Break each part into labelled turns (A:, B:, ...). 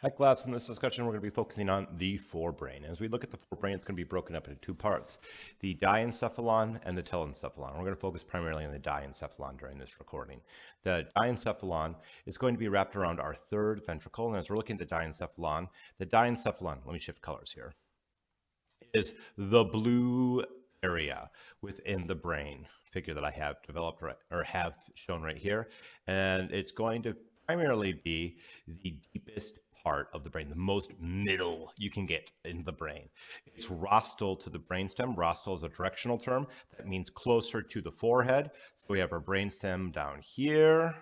A: Hi class, in this discussion we're going to be focusing on the forebrain. As we look at the forebrain, it's going to be broken up into two parts, the diencephalon and the telencephalon. We're going to focus primarily on the diencephalon during this recording. The diencephalon is going to be wrapped around our third ventricle, and as we're looking at the diencephalon, let me shift colors here, is the blue area within the brain figure that I have developed or have shown right here, and it's going to primarily be the deepest part of the brain, the most middle you can get in the brain. It's rostral to the brainstem. Rostral is a directional term. That means closer to the forehead. So we have our brainstem down here.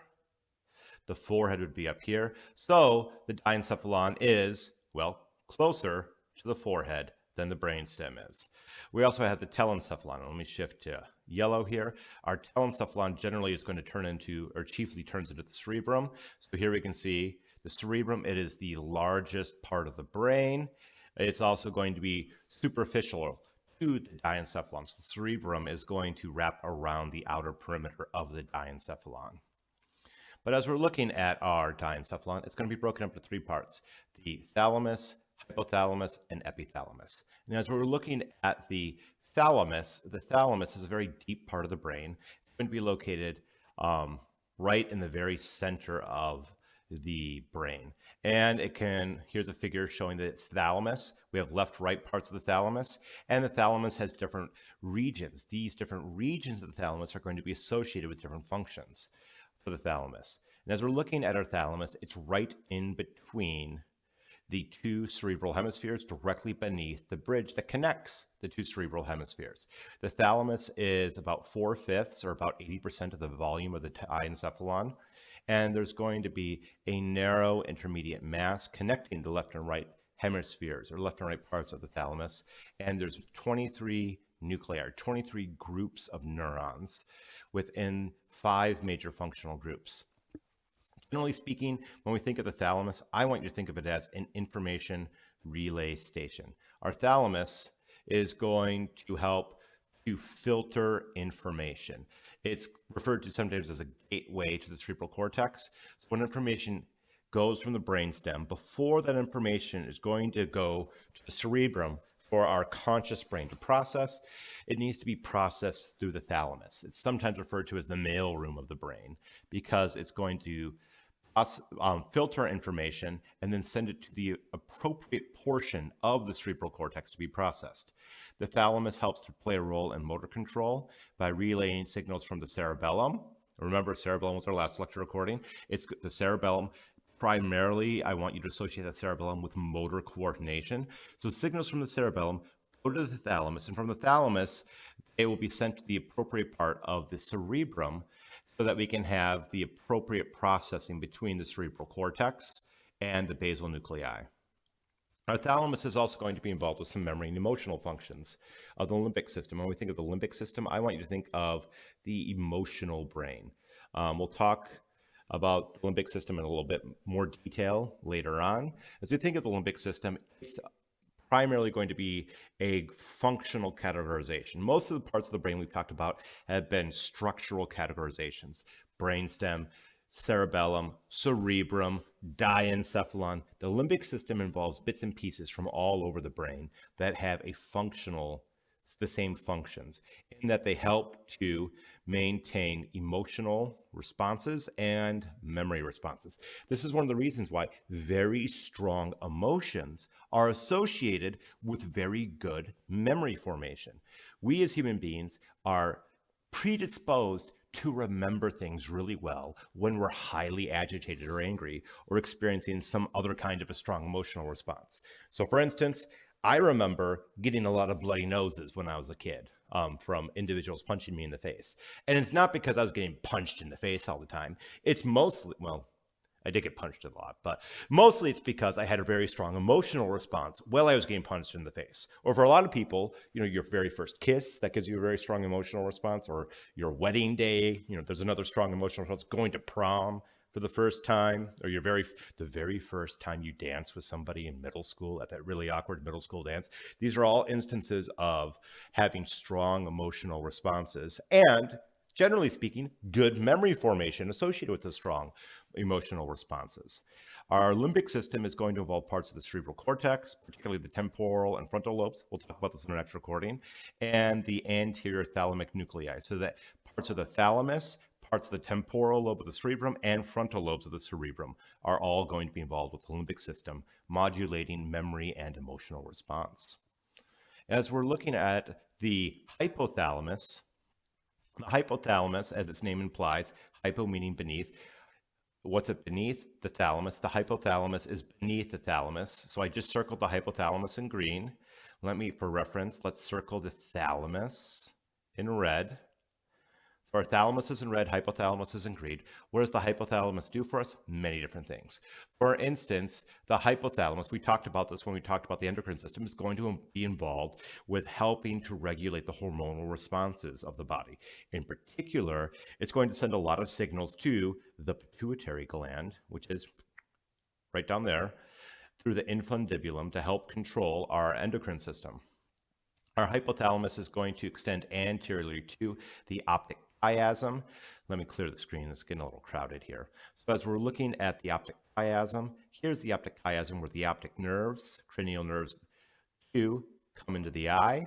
A: The forehead would be up here. So the diencephalon is, well, closer to the forehead than the brainstem is. We also have the telencephalon. Let me shift to yellow here. Our telencephalon generally is going to turn into, or chiefly turns into the cerebrum. So here we can see the cerebrum. It is the largest part of the brain. It's also going to be superficial to the diencephalon. So the cerebrum is going to wrap around the outer perimeter of the diencephalon. But as we're looking at our diencephalon, it's going to be broken up into three parts: the thalamus, hypothalamus, and epithalamus. And as we're looking at the thalamus is a very deep part of the brain. It's going to be located right in the very center of the brain. And it can, here's a figure showing that it's thalamus. We have left, right parts of the thalamus, and the thalamus has different regions. These different regions of the thalamus are going to be associated with different functions for the thalamus. And as we're looking at our thalamus, it's right in between the two cerebral hemispheres, directly beneath the bridge that connects the two cerebral hemispheres. The thalamus is about 4/5 or about 80% of the volume of the diencephalon. And there's going to be a narrow intermediate mass connecting the left and right hemispheres, or left and right parts of the thalamus. And there's 23 nuclei, 23 groups of neurons within 5 major functional groups. Generally speaking, when we think of the thalamus, I want you to think of it as an information relay station. Our thalamus is going to help to filter information. It's referred to sometimes as a gateway to the cerebral cortex. So when information goes from the brainstem, before that information is going to go to the cerebrum for our conscious brain to process, it needs to be processed through the thalamus. It's sometimes referred to as the mailroom of the brain because it's going to filter information and then send it to the appropriate portion of the cerebral cortex to be processed. The thalamus helps to play a role in motor control by relaying signals from the cerebellum. Remember, cerebellum was our last lecture recording. It's the cerebellum. Primarily, I want you to associate the cerebellum with motor coordination. So signals from the cerebellum go to the thalamus, and from the thalamus, it will be sent to the appropriate part of the cerebrum so that we can have the appropriate processing between the cerebral cortex and the basal nuclei. Our thalamus is also going to be involved with some memory and emotional functions of the limbic system. When we think of the limbic system, I want you to think of the emotional brain. We'll talk about the limbic system in a little bit more detail later on. As we think of the limbic system, it's primarily going to be a functional categorization. Most of the parts of the brain we've talked about have been structural categorizations: brainstem, cerebellum, cerebrum, diencephalon. The limbic system involves bits and pieces from all over the brain that have the same functions, in that they help to maintain emotional responses and memory responses. This is one of the reasons why very strong emotions are associated with very good memory formation. We as human beings are predisposed to remember things really well when we're highly agitated or angry or experiencing some other kind of a strong emotional response. So for instance, I remember getting a lot of bloody noses when I was a kid from individuals punching me in the face. And it's not because I was getting punched in the face all the time. It's mostly, well, I did get punched a lot, but mostly it's because I had a very strong emotional response while I was getting punched in the face. Or for a lot of people, your very first kiss, that gives you a very strong emotional response, or your wedding day, there's another strong emotional response. Going to prom for the first time, or the very first time you dance with somebody in middle school at that really awkward middle school dance. These are all instances of having strong emotional responses and, generally speaking, good memory formation associated with the strong emotional responses. Our limbic system is going to involve parts of the cerebral cortex, particularly the temporal and frontal lobes. We'll talk about this in our next recording, and the anterior thalamic nuclei. So that parts of the thalamus, parts of the temporal lobe of the cerebrum, and frontal lobes of the cerebrum are all going to be involved with the limbic system, modulating memory and emotional response. As we're looking at the hypothalamus, as its name implies, hypo meaning beneath. What's it beneath? The thalamus. The hypothalamus is beneath the thalamus. So I just circled the hypothalamus in green. For reference, let's circle the thalamus in red. So our thalamus is in red, hypothalamus is in green. What does the hypothalamus do for us? Many different things. For instance, the hypothalamus, we talked about this when we talked about the endocrine system, is going to be involved with helping to regulate the hormonal responses of the body. In particular, it's going to send a lot of signals to the pituitary gland, which is right down there, through the infundibulum to help control our endocrine system. Our hypothalamus is going to extend anteriorly to the optic chiasm. Let me clear the screen. It's getting a little crowded here. So as we're looking at the optic chiasm, here's the optic chiasm where the optic nerves, cranial nerves 2, come into the eye.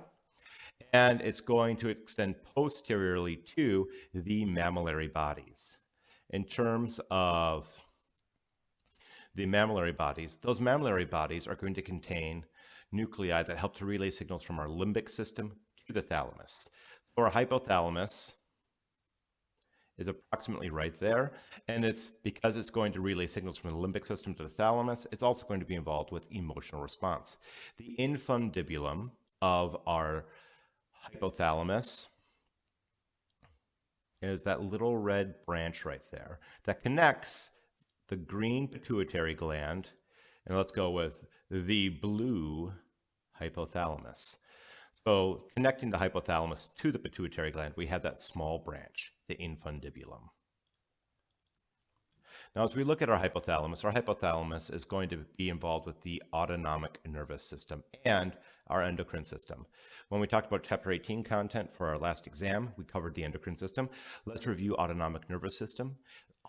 A: And it's going to extend posteriorly to the mammillary bodies. In terms of the mammillary bodies, those mammillary bodies are going to contain nuclei that help to relay signals from our limbic system to the thalamus. So our hypothalamus is approximately right there, and it's because it's going to relay signals from the limbic system to the thalamus, it's also going to be involved with emotional response. The infundibulum of our hypothalamus is that little red branch right there that connects the green pituitary gland, and let's go with the blue hypothalamus. So connecting the hypothalamus to the pituitary gland, we have that small branch, the infundibulum. Now, as we look at our hypothalamus is going to be involved with the autonomic nervous system and our endocrine system. When we talked about chapter 18 content for our last exam, we covered the endocrine system. Let's review autonomic nervous system.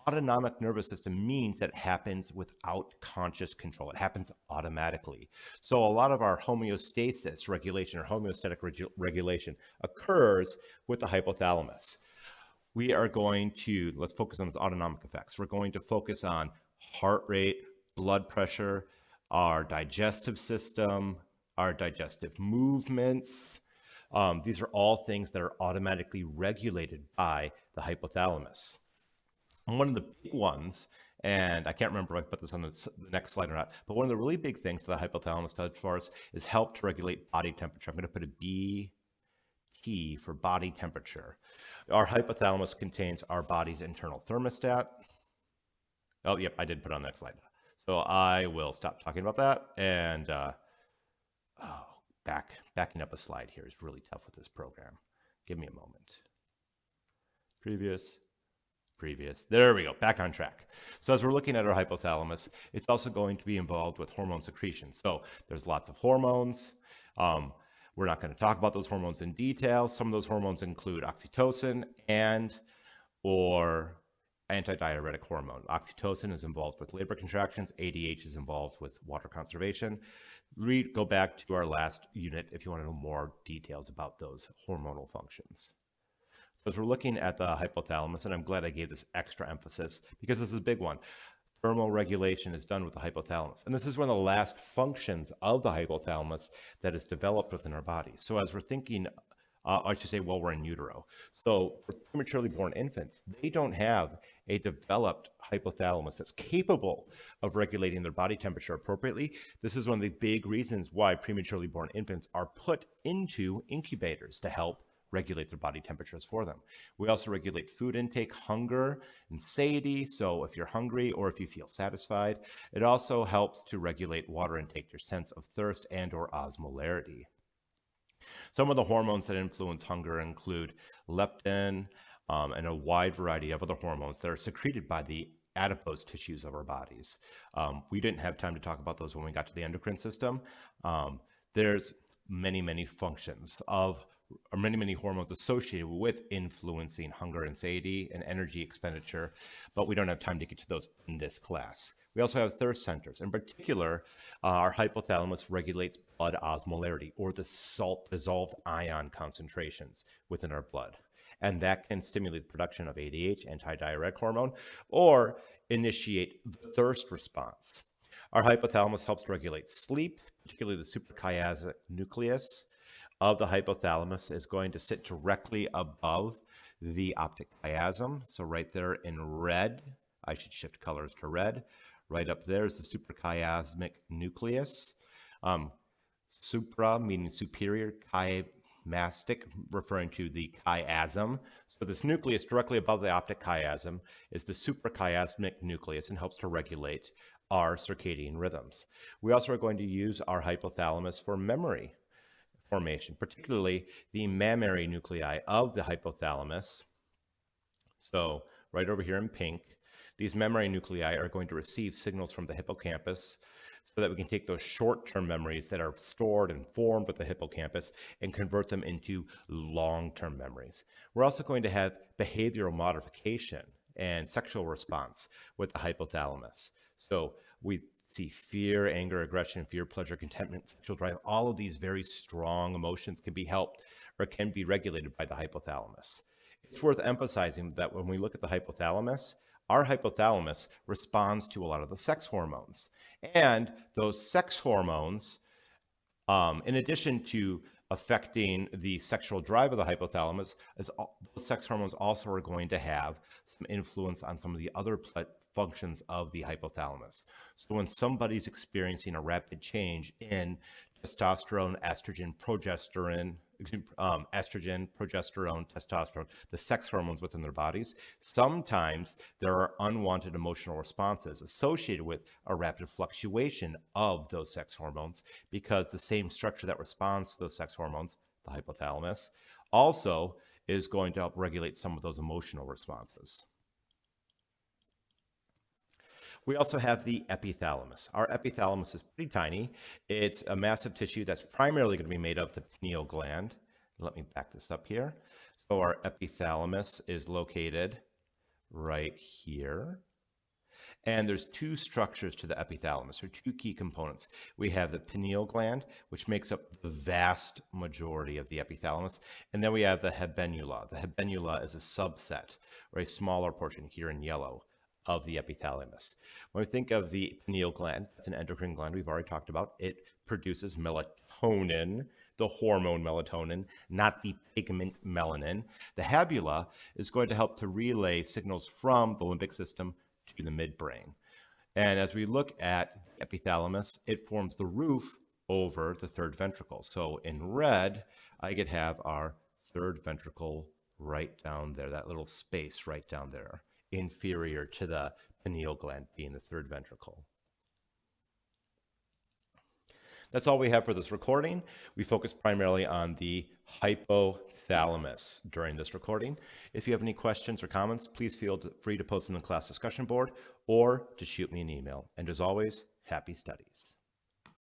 A: Autonomic nervous system means that it happens without conscious control. It happens automatically. So a lot of our homeostasis regulation or homeostatic regulation occurs with the hypothalamus. We are going to, let's focus on those autonomic effects. We're going to focus on heart rate, blood pressure, our digestive system, our digestive movements. These are all things that are automatically regulated by the hypothalamus. And one of the big ones, and I can't remember if I put this on the next slide or not, but one of the really big things that the hypothalamus does for us is help to regulate body temperature. I'm going to put a BT for body temperature. Our hypothalamus contains our body's internal thermostat. Oh, yep, I did put it on the next slide. So I will stop talking about that. And backing up a slide here is really tough with this program. Give me a moment. Previous. There we go, back on track. So as we're looking at our hypothalamus, it's also going to be involved with hormone secretion. So there's lots of hormones. We're not going to talk about those hormones in detail. Some of those hormones include oxytocin or antidiuretic hormone. Oxytocin is involved with labor contractions. ADH is involved with water conservation. Go back to our last unit if you want to know more details about those hormonal functions. So as we're looking at the hypothalamus, and I'm glad I gave this extra emphasis because this is a big one. Thermoregulation is done with the hypothalamus. And this is one of the last functions of the hypothalamus that is developed within our body. So as we're thinking, I should say, while we're in utero. So for prematurely born infants, they don't have a developed hypothalamus that's capable of regulating their body temperature appropriately. This is one of the big reasons why prematurely born infants are put into incubators to help regulate their body temperatures for them. We also regulate food intake, hunger, and satiety. So if you're hungry or if you feel satisfied, it also helps to regulate water intake, your sense of thirst and or osmolarity. Some of the hormones that influence hunger include leptin and a wide variety of other hormones that are secreted by the adipose tissues of our bodies. We didn't have time to talk about those when we got to the endocrine system. There's many functions of or many hormones associated with influencing hunger and satiety and energy expenditure, but we don't have time to get to those in this class. We also have thirst centers. In particular, our hypothalamus regulates blood osmolarity, or the salt dissolved ion concentrations within our blood. And that can stimulate the production of ADH, antidiuretic hormone, or initiate the thirst response. Our hypothalamus helps regulate sleep, particularly the suprachiasmatic nucleus of the hypothalamus is going to sit directly above the optic chiasm. So right there in red, I should shift colors to red. Right up there is the suprachiasmatic nucleus. Supra meaning superior, chiasmatic referring to the chiasm. So this nucleus directly above the optic chiasm is the suprachiasmatic nucleus and helps to regulate our circadian rhythms. We also are going to use our hypothalamus for memory formation, particularly the mammary nuclei of the hypothalamus. So right over here in pink, these memory nuclei are going to receive signals from the hippocampus so that we can take those short-term memories that are stored and formed with the hippocampus and convert them into long-term memories. We're also going to have behavioral modification and sexual response with the hypothalamus. So we see fear, anger, aggression, fear, pleasure, contentment, sexual drive. All of these very strong emotions can be helped or can be regulated by the hypothalamus. It's worth emphasizing that when we look at the hypothalamus, our hypothalamus responds to a lot of the sex hormones. And those sex hormones, in addition to affecting the sexual drive of the hypothalamus, those sex hormones also are going to have some influence on some of the other functions of the hypothalamus. So when somebody's experiencing a rapid change in testosterone, estrogen, progesterone, testosterone, the sex hormones within their bodies, sometimes there are unwanted emotional responses associated with a rapid fluctuation of those sex hormones, because the same structure that responds to those sex hormones, the hypothalamus, also is going to help regulate some of those emotional responses. We also have the epithalamus. Our epithalamus is pretty tiny. It's a massive tissue that's primarily going to be made of the pineal gland. Let me back this up here. So our epithalamus is located right here. And there's two structures to the epithalamus, or two key components. We have the pineal gland, which makes up the vast majority of the epithalamus. And then we have the habenula. The habenula is a subset, or a smaller portion here in yellow, of the epithalamus. When we think of the pineal gland, that's an endocrine gland we've already talked about. It produces melatonin, the hormone melatonin, not the pigment melanin. The habula is going to help to relay signals from the limbic system to the midbrain. And as we look at the epithalamus, it forms the roof over the third ventricle. So in red, I could have our third ventricle right down there, that little space right down there, inferior to the pineal gland being the third ventricle. That's all we have for this recording. We focused primarily on the hypothalamus during this recording. If you have any questions or comments, please feel free to post in the class discussion board or to shoot me an email. And as always, happy studies.